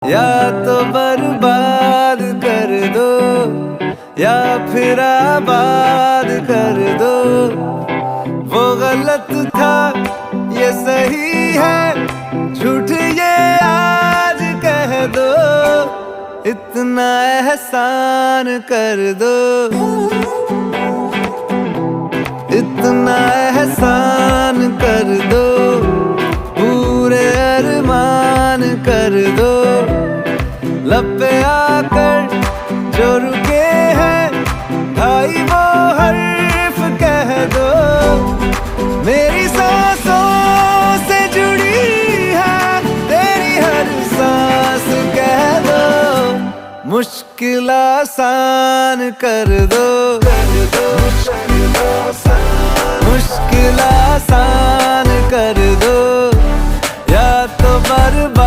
या तो बर्बाद कर दो या फिर आबाद कर दो। वो गलत था ये सही है, झूठ ये आज कह दो। इतना एहसान कर दो, इतना एहसान कर दो, पूरे अरमान कर दो। लब पे आकर जो रुके हैं भाई वो हर्फ कह दो। मेरी सांसों से जुड़ी है तेरी हर सांस कह दो। मुश्किल आसान कर दो, मुश्किल आसान कर दो, या तो बर्बाद